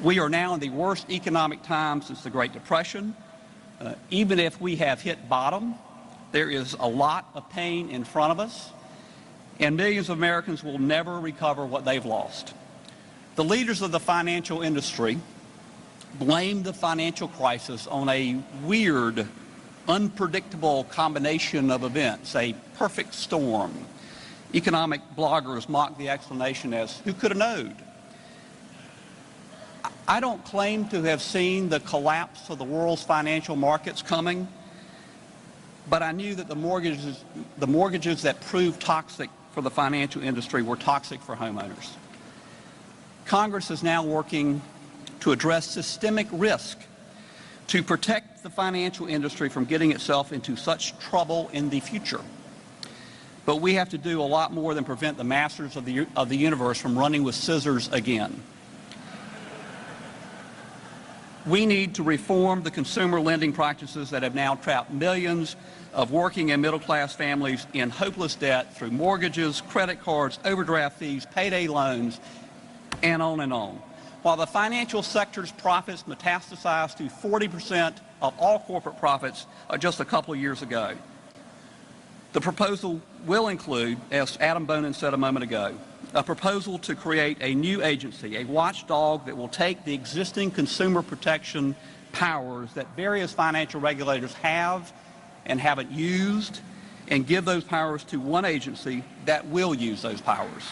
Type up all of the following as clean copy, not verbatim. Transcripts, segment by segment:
We are now in the worst economic time since the Great Depression. Even if we have hit bottom, there is a lot of pain in front of us, and millions of Americans will never recover what they've lost. The leaders of the financial industry blame the financial crisis on a weird, unpredictable combination of events, a perfect storm. Economic bloggers mock the explanation as, who could have known? I don't claim to have seen the collapse of the world's financial markets coming, but I knew that the mortgages that proved toxic for the financial industry were toxic for homeowners. Congress is now working to address systemic risk to protect the financial industry from getting itself into such trouble in the future. But we have to do a lot more than prevent the masters of the universe from running with scissors again. We need to reform the consumer lending practices that have now trapped millions of working and middle-class families in hopeless debt through mortgages, credit cards, overdraft fees, payday loans, and on and on. While the financial sector's profits metastasized to 40% of all corporate profits just a couple of years ago, the proposal will include, as Adam Bonin said a moment ago, a proposal to create a new agency, a watchdog that will take the existing consumer protection powers that various financial regulators have and haven't used, and give those powers to one agency that will use those powers.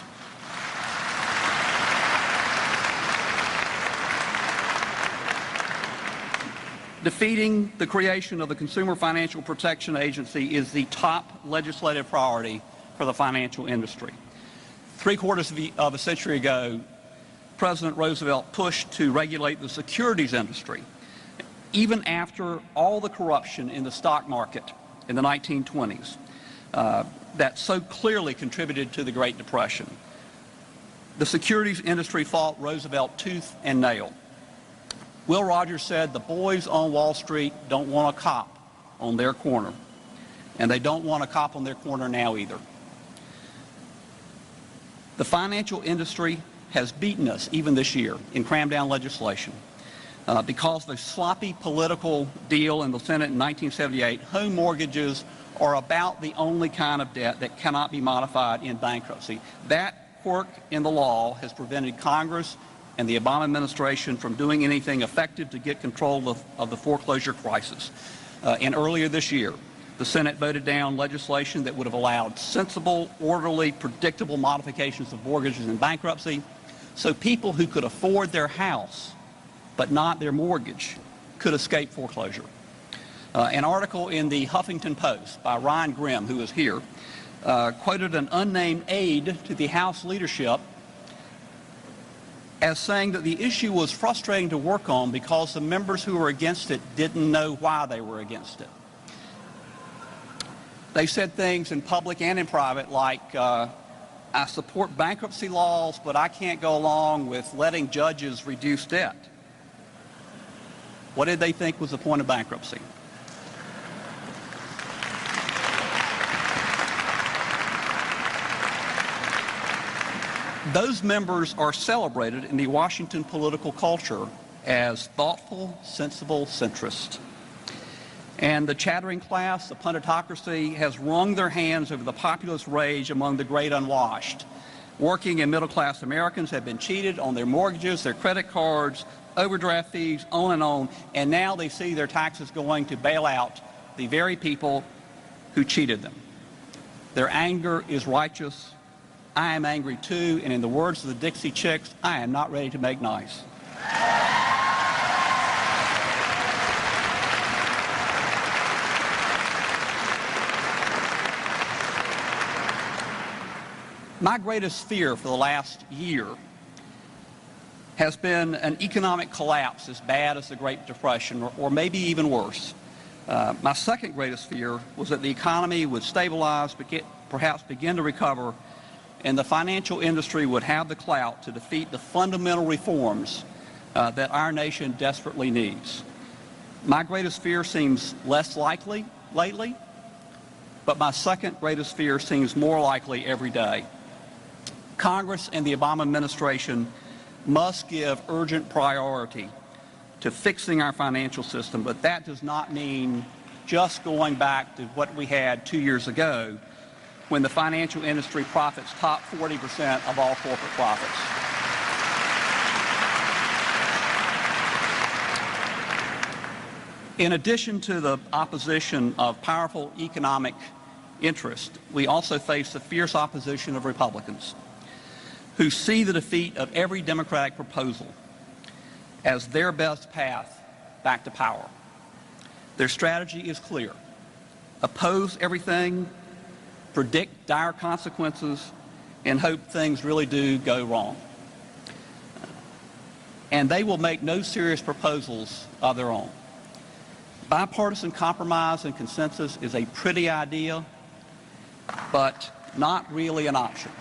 Defeating the creation of the Consumer Financial Protection Agency is the top legislative priority for the financial industry. Three-quarters of a century ago, President Roosevelt pushed to regulate the securities industry, even after all the corruption in the stock market in the 1920s that so clearly contributed to the Great Depression. The securities industry fought Roosevelt tooth and nail. Will Rogers said the boys on Wall Street don't want a cop on their corner, and they don't want a cop on their corner now either. The financial industry has beaten us even this year in cram-down legislation. Because of the sloppy political deal in the Senate in 1978, home mortgages are about the only kind of debt that cannot be modified in bankruptcy. That quirk in the law has prevented Congress and the Obama administration from doing anything effective to get control of the foreclosure crisis. And earlier this year, the Senate voted down legislation that would have allowed sensible, orderly, predictable modifications of mortgages in bankruptcy, so people who could afford their house but not their mortgage could escape foreclosure. An article in the Huffington Post by Ryan Grimm, who is here, quoted an unnamed aide to the House leadership as saying that the issue was frustrating to work on because the members who were against it didn't know why they were against it. They said things in public and in private like, I support bankruptcy laws, but I can't go along with letting judges reduce debt. What did they think was the point of bankruptcy? Those members are celebrated in the Washington political culture as thoughtful, sensible centrists. And the chattering class, the punditocracy, has wrung their hands over the populist rage among the great unwashed. Working and middle-class Americans have been cheated on their mortgages, their credit cards, overdraft fees, on, and now they see their taxes going to bail out the very people who cheated them. Their anger is righteous. I am angry too, and in the words of the Dixie Chicks, I am not ready to make nice. My greatest fear for the last year has been an economic collapse as bad as the Great Depression, or maybe even worse. My second greatest fear was that the economy would stabilize, perhaps begin to recover, and the financial industry would have the clout to defeat the fundamental reforms that our nation desperately needs. My greatest fear seems less likely lately, but my second greatest fear seems more likely every day. Congress and the Obama administration must give urgent priority to fixing our financial system, but that does not mean just going back to what we had 2 years ago when the financial industry profits top 40% of all corporate profits. In addition to the opposition of powerful economic interests, we also face the fierce opposition of Republicans who see the defeat of every Democratic proposal as their best path back to power. Their strategy is clear: oppose everything, predict dire consequences, and hope things really do go wrong. And they will make no serious proposals of their own. Bipartisan compromise and consensus is a pretty idea, but not really an option.